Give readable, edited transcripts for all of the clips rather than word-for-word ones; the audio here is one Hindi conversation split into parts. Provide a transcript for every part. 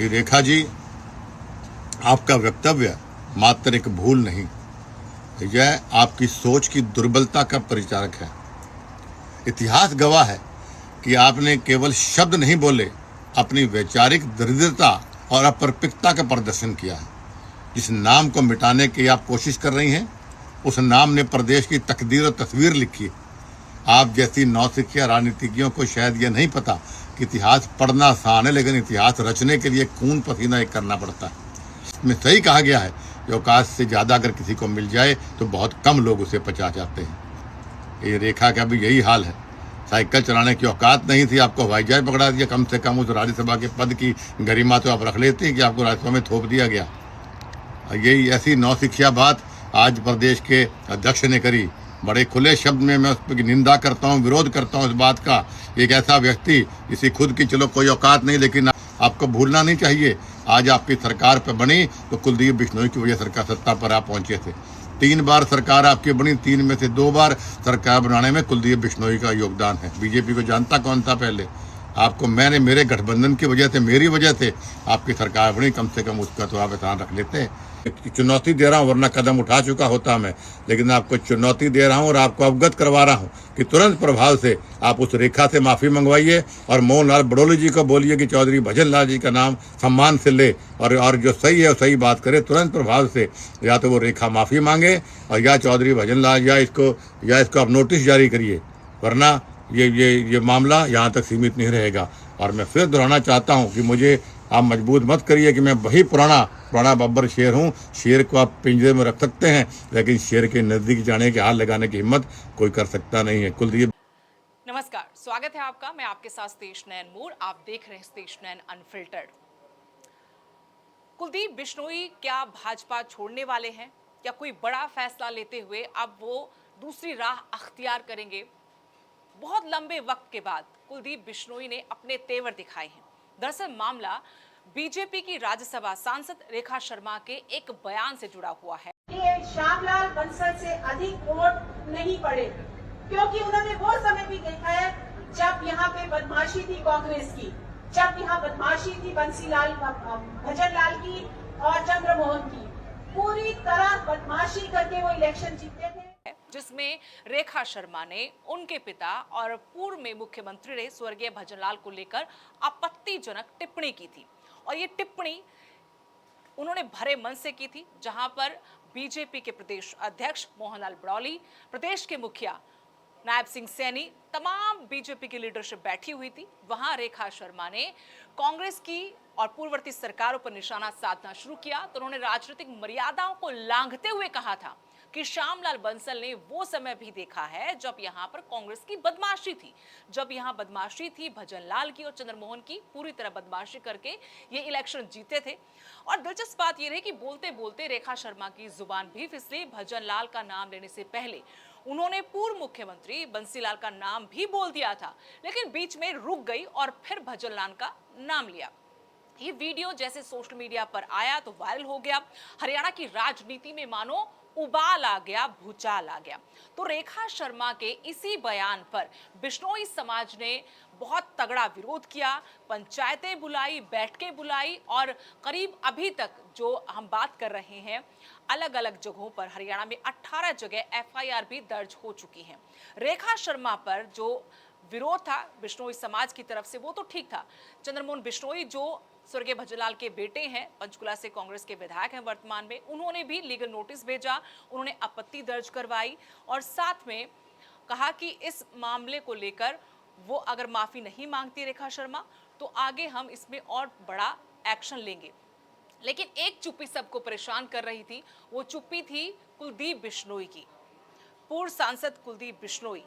कि रेखा जी, आपका वक्तव्य मात्र एक भूल नहीं, यह आपकी सोच की दुर्बलता का परिचारक है। इतिहास गवाह है कि आपने केवल शब्द नहीं बोले, अपनी वैचारिक दरिद्रता और अपरपिकता का प्रदर्शन किया है। जिस नाम को मिटाने की आप कोशिश कर रही हैं, उस नाम ने प्रदेश की तकदीर और तस्वीर लिखी है। आप जैसी नौसिखिया राजनीतिज्ञों को शायद यह नहीं पता कि इतिहास पढ़ना आसान है, लेकिन इतिहास रचने के लिए खून पसीना एक करना पड़ता है। इसमें सही कहा गया है कि औकात से ज़्यादा अगर किसी को मिल जाए तो बहुत कम लोग उसे पचा जाते हैं। ये रेखा का भी यही हाल है। साइकिल चलाने की औकात नहीं थी, आपको हवाई जहाज पकड़ा दिया। कम से कम उस राज्यसभा के पद की गरिमा तो आप रख लेते हैं कि आपको राज्यसभा में थोप दिया गया। यही ऐसी नौसिखिया बात आज प्रदेश के अध्यक्ष ने करी। बड़े खुले शब्द में मैं उस पर निंदा करता हूँ, विरोध करता हूँ इस बात का। एक ऐसा व्यक्ति जिसे खुद की चलो कोई औकात नहीं, लेकिन आपको भूलना नहीं चाहिए, आज आपकी सरकार पर बनी तो कुलदीप बिश्नोई की वजह सरकार सत्ता पर आप पहुंचे थे। 3 बार सरकार आपकी बनी, 3 में से 2 बार सरकार बनाने में कुलदीप बिश्नोई का योगदान है। बीजेपी को जानता कौन था पहले? आपको मैंने मेरे गठबंधन की वजह से, मेरी वजह से आपकी सरकार बनी। कम से कम उसका तो आप ध्यान रख लेते। चुनौती दे रहा हूँ, वरना कदम उठा चुका होता मैं, लेकिन आपको चुनौती दे रहा हूँ और आपको अवगत करवा रहा हूँ कि तुरंत प्रभाव से आप उस रेखा से माफ़ी मंगवाइए और मोहन लाल बड़ोली जी को बोलिए कि चौधरी भजन लाल जी का नाम सम्मान से ले, और जो सही है वो सही बात करे। तुरंत प्रभाव से या तो वो रेखा माफ़ी मांगे और या चौधरी भजन लाल या इसको आप नोटिस जारी करिए, वरना ये मामला यहाँ तक सीमित नहीं रहेगा। और मैं फिर दोहराना चाहता हूँ कि मुझे आप मजबूत मत करिए कि मैं वही पुराना बब्बर शेर हूँ। शेर को आप पिंजरे में रख सकते हैं, लेकिन शेर के नज़दीक जाने के हाथ लगाने की हिम्मत कोई कर सकता नहीं है। कुलदीप, नमस्कार, स्वागत है आपका। मैं आपके साथ स्तेज नयन मूर। आप देख रहे हैं स्तेज नयन अनफिल्टर्ड। कुलदीप बिश्नोई क्या भाजपा छोड़ने वाले हैं या कोई बड़ा फैसला लेते हुए अब वो दूसरी राह अख्तियार करेंगे? बहुत लंबे वक्त के बाद कुलदीप बिश्नोई ने अपने तेवर दिखाए हैं। दरअसल मामला बीजेपी की राज्यसभा सांसद रेखा शर्मा के एक बयान से जुड़ा हुआ है। श्यामलाल बंसल से अधिक वोट नहीं पड़े, क्योंकि उन्होंने वो समय भी देखा है जब यहाँ पे बदमाशी थी कांग्रेस की, जब यहाँ बदमाशी थी बंसीलाल भजन लाल की और चंद्रमोहन की। पूरी तरह बदमाशी करके वो इलेक्शन जीते थे, जिसमें रेखा शर्मा ने उनके पिता और पूर्व में मुख्यमंत्री रहे स्वर्गीय भजनलाल को लेकर आपत्तिजनक टिप्पणी की थी। और ये टिप्पणी उन्होंने भरे मन से की थी, जहां पर बीजेपी के प्रदेश अध्यक्ष मोहन लाल बड़ौली, प्रदेश के मुखिया नायब सिंह सैनी, तमाम बीजेपी की लीडरशिप बैठी हुई थी। वहां रेखा शर्मा ने कांग्रेस की और पूर्ववर्ती सरकारों पर निशाना साधना शुरू किया तो उन्होंने राजनीतिक मर्यादाओं को लांघते हुए कहा था कि श्यामलाल बंसल ने वो समय भी देखा है जब यहाँ पर कांग्रेस की बदमाशी थी, जब यहाँ बदमाशी थी भजनलाल की और चंद्रमोहन की। पूरी तरह बदमाशी करके ये इलेक्शन जीते थे। और दिलचस्प बात ये रही कि बोलते बोलते रेखा शर्मा की जुबान भी फिसली। भजनलाल का नाम लेने से पहले उन्होंने पूर्व मुख्यमंत्री बंसीलाल का नाम भी बोल दिया था, लेकिन बीच में रुक गई और फिर भजनलाल का नाम लिया। ये वीडियो जैसे सोशल मीडिया पर आया तो वायरल हो गया। हरियाणा की राजनीति में मानो उबाल आ गया, भूचाल आ गया। तो रेखा शर्मा के इसी बयान पर बिश्नोई समाज ने बहुत तगड़ा विरोध किया, पंचायतें बुलाई, बैठकें बुलाई और करीब अभी तक जो हम बात कर रहे हैं, अलग अलग जगहों पर हरियाणा में 18 जगह एफआईआर भी दर्ज हो चुकी हैं। रेखा शर्मा पर जो विरोध था बिश्नोई समाज की तरफ से, वो तो ठीक था। चंद्रमोहन बिश्नोई जो स्वर्गीय भजनलाल के बेटे हैं, पंचकुला से कांग्रेस के विधायक हैं वर्तमान में, उन्होंने भी लीगल नोटिस भेजा, उन्होंने आपत्ति दर्ज करवाई और साथ में कहा कि इस मामले को लेकर वो अगर माफी नहीं मांगती रेखा शर्मा तो आगे हम इसमें और बड़ा एक्शन लेंगे। लेकिन एक चुप्पी सबको परेशान कर रही थी, वो चुप्पी थी कुलदीप बिश्नोई की। पूर्व सांसद कुलदीप बिश्नोई,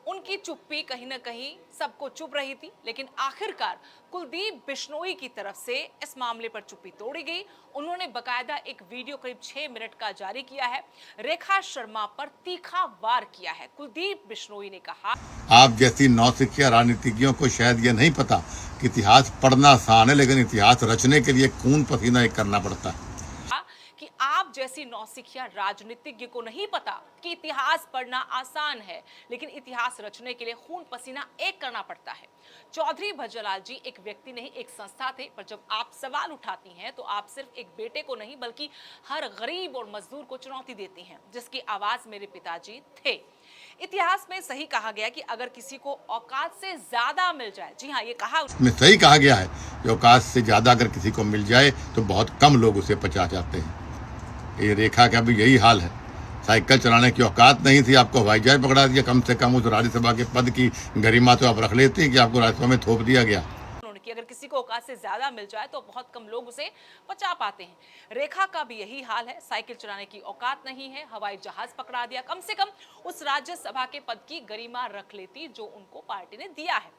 उनकी चुप्पी कहीं ना कहीं सबको चुप रही थी, लेकिन आखिरकार कुलदीप बिश्नोई की तरफ से इस मामले पर चुप्पी तोड़ी गई। उन्होंने बकायदा एक वीडियो करीब 6 मिनट का जारी किया है, रेखा शर्मा पर तीखा वार किया है। कुलदीप बिश्नोई ने कहा, आप जैसी नौसिखिया राजनीतिज्ञों को शायद ये नहीं पता कि इतिहास पढ़ना आसान है, लेकिन इतिहास रचने के लिए खून पसीना एक करना पड़ता है। कि आप जैसी नौसिखिया राजनीतिज्ञ को नहीं पता कि इतिहास पढ़ना आसान है, लेकिन इतिहास रचने के लिए खून पसीना एक करना पड़ता है। चौधरी भजनलाल जी एक व्यक्ति नहीं, एक संस्था थे, पर जब आप सवाल उठाती हैं तो आप सिर्फ एक बेटे को नहीं बल्कि हर गरीब और मजदूर को चुनौती देती हैं, जिसकी आवाज मेरे पिताजी थे। इतिहास में सही कहा गया कि अगर किसी को औकात से ज्यादा मिल जाए, जी हाँ, ये कहा में सही कहा गया है कि औकात से ज्यादा अगर किसी को मिल जाए तो बहुत कम लोग उसे पचा जाते हैं। ये रेखा का भी यही हाल है। साइकिल चलाने की औकात नहीं थी, आपको हवाई जहाज पकड़ा दिया, कम से कम उस राज्यसभा के पद की गरिमा तो आप रख लेते हैं कि आपको राज्यसभा में थोप दिया गया। कि अगर किसी को औकात से ज्यादा मिल जाए तो बहुत कम लोग उसे पचा पाते हैं। रेखा का भी यही हाल है, साइकिल चलाने की औकात नहीं है, हवाई जहाज पकड़ा दिया, कम से कम उस राज्यसभा के पद की गरिमा रख लेती जो उनको पार्टी ने दिया है।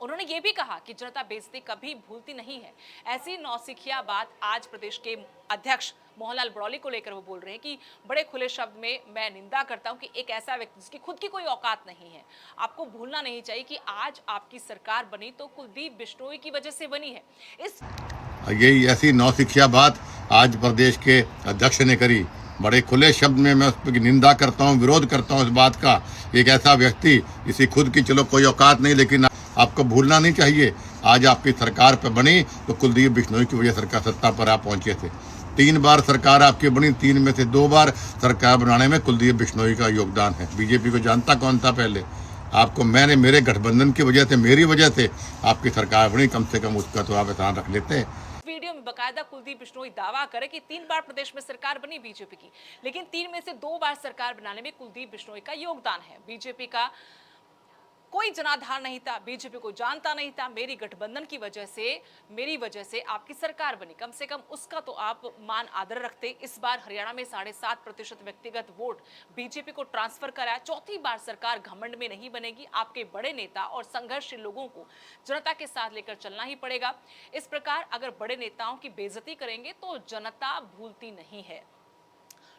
उन्होंने ये भी कहा कि जनता बेइज्जती कभी भूलती नहीं है। ऐसी नौसिखिया बात आज प्रदेश के अध्यक्ष मोहनलाल ब्रौली को लेकर वो बोल रहे हैं कि बड़े खुले शब्द में मैं निंदा करता हूं कि एक ऐसा व्यक्ति जिसकी खुद की कोई औकात नहीं है। आपको भूलना नहीं चाहिए कि आज आपकी सरकार बनी तो कुलदीप बिश्नोई की वजह से बनी है। यही ऐसी नौसिखिया बात आज प्रदेश के अध्यक्ष ने करी। बड़े खुले शब्द में मैं उस पर निंदा करता हूं, विरोध करता हूं इस बात का। एक ऐसा व्यक्ति जिसकी खुद की चलो कोई औकात नहीं, लेकिन आपको भूलना नहीं चाहिए आज आपकी सरकार पर बनी तो कुलदीप बिश्नोई की वजह सरकार सत्ता पर आप पहुंचे थे। 3 बार सरकार आपकी बनी, 3 में से 2 बार सरकार बनाने में कुलदीप बिश्नोई का योगदान है। बीजेपी को जानता कौन था पहले? आपको मैंने मेरे गठबंधन की वजह से, मेरी वजह से आपकी सरकार बनी, कम से कम उसका तो आप एहसान रख लेते हैं। वीडियो में बकायदा कुलदीप बिश्नोई दावा करे कि 3 बार प्रदेश में सरकार बनी बीजेपी की, लेकिन 3 में से 2 बार सरकार बनाने में कुलदीप बिश्नोई का योगदान है। बीजेपी का कोई जनाधार नहीं था, बीजेपी को जानता नहीं था, मेरी गठबंधन की वजह से, मेरी वजह से आपकी सरकार बनी, कम से कम उसका तो आप मान आदर रखते। इस बार हरियाणा में 7.5% व्यक्तिगत वोट बीजेपी को ट्रांसफर कराया। चौथी बार सरकार घमंड में नहीं बनेगी। आपके बड़े नेता और संघर्षशील लोगों को जनता के साथ लेकर चलना ही पड़ेगा। इस प्रकार अगर बड़े नेताओं की बेइज्जती करेंगे तो जनता भूलती नहीं है।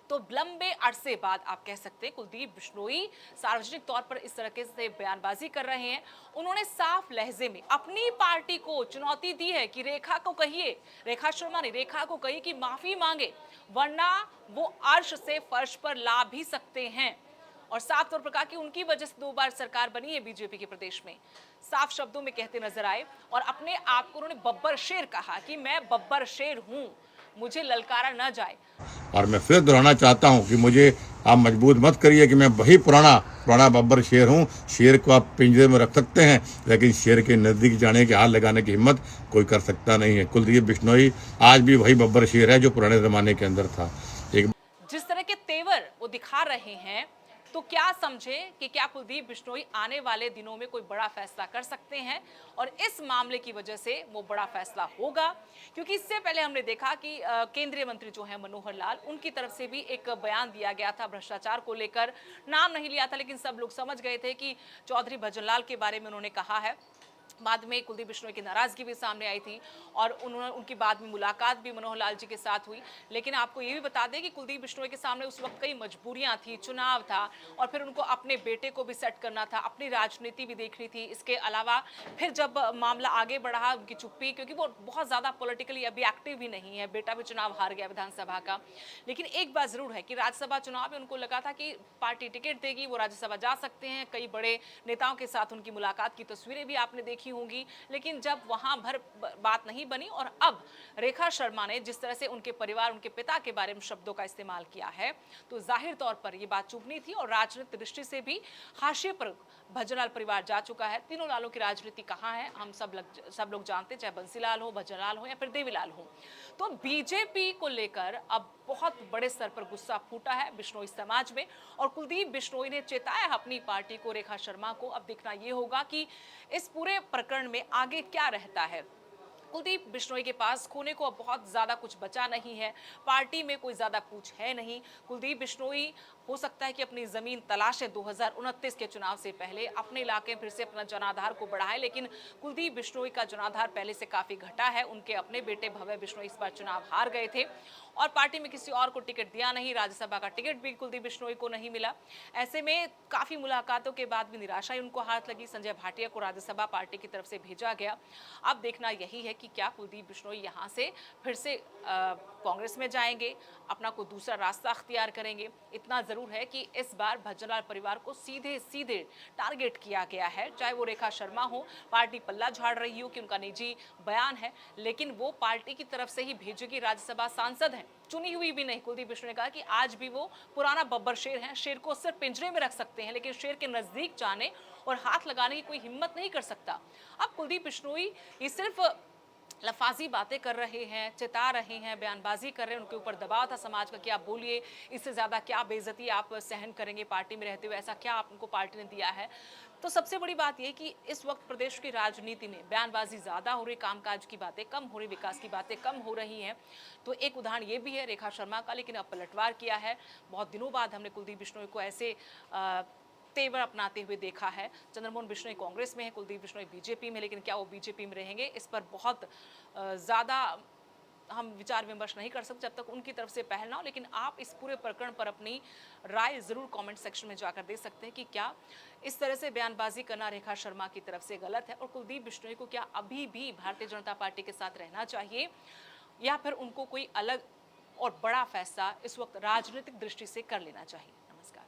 तो लंबे अरसे बाद आप कह सकते हैं कुलदीप बिश्नोई सार्वजनिक तौर पर इस तरह से बयानबाजी कर रहे हैं। उन्होंने साफ लहजे में अपनी पार्टी को चुनौती दी है कि रेखा को कहिए, रेखा शर्मा ने रेखा को कहिए कि माफी मांगे, वरना वो अर्श से फर्श पर ला भी सकते हैं। और साफ तौर पर कहा कि उनकी वजह से 2 बार सरकार बनी है बीजेपी के प्रदेश में। साफ शब्दों में कहते नजर आए और अपने आप को उन्होंने बब्बर शेर कहा कि मैं बब्बर शेर हूं, मुझे ललकारा न जाए। और मैं फिर दोहराना चाहता हूं कि मुझे आप मजबूर मत करिए कि मैं वही पुराना बब्बर शेर हूं। शेर को आप पिंजरे में रख सकते हैं, लेकिन शेर के नजदीक जाने के हाथ लगाने की हिम्मत कोई कर सकता नहीं है। कुलदीप बिश्नोई आज भी वही बब्बर शेर है जो पुराने जमाने के अंदर था। जिस तरह के तेवर वो दिखा रहे हैं, तो क्या समझे कि क्या कुलदीप बिश्नोई आने वाले दिनों में कोई बड़ा फैसला कर सकते हैं और इस मामले की वजह से वो बड़ा फैसला होगा। क्योंकि इससे पहले हमने देखा कि केंद्रीय मंत्री जो है मनोहर लाल, उनकी तरफ से भी एक बयान दिया गया था भ्रष्टाचार को लेकर। नाम नहीं लिया था, लेकिन सब लोग समझ गए थे कि चौधरी भजनलाल के बारे में उन्होंने कहा है। बाद में कुलदीप बिश्नोई की नाराजगी भी सामने आई थी और उनकी बाद में मुलाकात भी मनोहर लाल जी के साथ हुई। लेकिन आपको ये भी बता दें कि कुलदीप बिश्नोई के सामने उस वक्त कई मजबूरियां थी, चुनाव था और फिर उनको अपने बेटे को भी सेट करना था, अपनी राजनीति भी देखनी थी। इसके अलावा फिर जब मामला आगे बढ़ा, उनकी चुप्पी, क्योंकि वो बहुत ज्यादा पॉलिटिकली अभी एक्टिव भी नहीं है, बेटा भी चुनाव हार गया विधानसभा का। लेकिन एक बात जरूर है कि राज्यसभा चुनाव में उनको लगा था कि पार्टी टिकट देगी, वो राज्यसभा जा सकते हैं। कई बड़े नेताओं के साथ उनकी मुलाकात की तस्वीरें भी आपने देखी होंगी, लेकिन जब वहां भर बात नहीं बनी और अब रेखा शर्मा ने जिस तरह से उनके परिवार, उनके पिता के बारे में शब्दों का इस्तेमाल किया है, तो जाहिर तौर पर यह बात चुभनी थी और राजनीतिक दृष्टि से भी हाशिए पर भजनलाल परिवार जा चुका है। तीनों लालों की राजनीति कहां है हम सब लोग जानते, चाहे बंसीलाल हो, भजनलाल हो या फिर देवीलाल हो। तो बीजेपी को लेकर अब बहुत बड़े स्तर पर गुस्सा फूटा है बिश्नोई समाज में और कुलदीप बिश्नोई ने चेताया अपनी पार्टी को, रेखा शर्मा को। अब देखना यह होगा कि इस पूरे प्रकरण में आगे क्या रहता है। कुलदीप बिश्नोई के पास खोने को अब बहुत ज्यादा कुछ बचा नहीं है, पार्टी में कोई ज्यादा कुछ है नहीं। कुलदीप बिश्नोई हो सकता है कि अपनी जमीन तलाशे 2029 के चुनाव से पहले, अपने इलाके में फिर से अपना जनाधार को बढ़ाए। लेकिन कुलदीप बिश्नोई का जनाधार पहले से काफी घटा है। उनके अपने बेटे भव्य बिश्नोई इस बार चुनाव हार गए थे और पार्टी में किसी और को टिकट दिया नहीं। राज्यसभा का टिकट भी कुलदीप बिश्नोई को नहीं मिला। ऐसे में काफी मुलाकातों के बाद भी निराशा ही उनको हाथ लगी। संजय भाटिया को राज्यसभा पार्टी की तरफ से भेजा गया। अब देखना यही है कि क्या कुलदीप बिश्नोई यहाँ से फिर से कांग्रेस में जाएंगे, अपना कोई दूसरा रास्ता अख्तियार करेंगे। इतना जरूर है कि इस बार भज्जनलाल परिवार को सीधे सीधे टारगेट किया गया है। चाहे वो रेखा शर्मा हो, पार्टी पल्ला झाड़ रही हो कि उनका निजी बयान है, लेकिन वो पार्टी की तरफ से ही भेजेगी। राज्यसभा सांसद हैं, चुनी हुई भी नहीं। कुलदीप बिश्नोई ने कहा कि आज भी वो पुराना बब्बर शेर हैं। शेर को सिर्फ पिंजरे में रख सकते हैं, लेकिन शेर के नजदीक जाने और हाथ लगाने की कोई हिम्मत नहीं कर सकता। अब कुलदीप बिश्नोई ये सिर्फ लफाजी बातें कर रहे हैं, चिता रहे हैं, बयानबाजी कर रहे हैं। उनके ऊपर दबाव था समाज का कि आप बोलिए, इससे ज्यादा क्या बेइज्जती आप सहन करेंगे पार्टी में रहते हुए, ऐसा क्या आपको पार्टी ने दिया है। तो सबसे बड़ी बात यह कि इस वक्त प्रदेश की राजनीति में बयानबाजी ज्यादा हो रही, कामकाज की बातें कम हो रही, विकास की बातें कम हो रही हैं। तो एक उदाहरण ये भी है रेखा शर्मा का, लेकिन अब पलटवार किया है। बहुत दिनों बाद हमने कुलदीप बिश्नोई को ऐसे तेवर अपनाते हुए देखा है। चंद्रमोहन बिश्नोई कांग्रेस में है, कुलदीप बिश्नोई बीजेपी में, लेकिन क्या वो बीजेपी में रहेंगे, इस पर बहुत ज्यादा हम विचार विमर्श नहीं कर सकते जब तक उनकी तरफ से पहल ना हो। लेकिन आप इस पूरे प्रकरण पर अपनी राय जरूर कमेंट सेक्शन में जाकर दे सकते हैं कि क्या इस तरह से बयानबाजी करना रेखा शर्मा की तरफ से गलत है और कुलदीप बिश्नोई को क्या अभी भी भारतीय जनता पार्टी के साथ रहना चाहिए या फिर उनको कोई अलग और बड़ा फैसला इस वक्त राजनीतिक दृष्टि से कर लेना चाहिए। नमस्कार।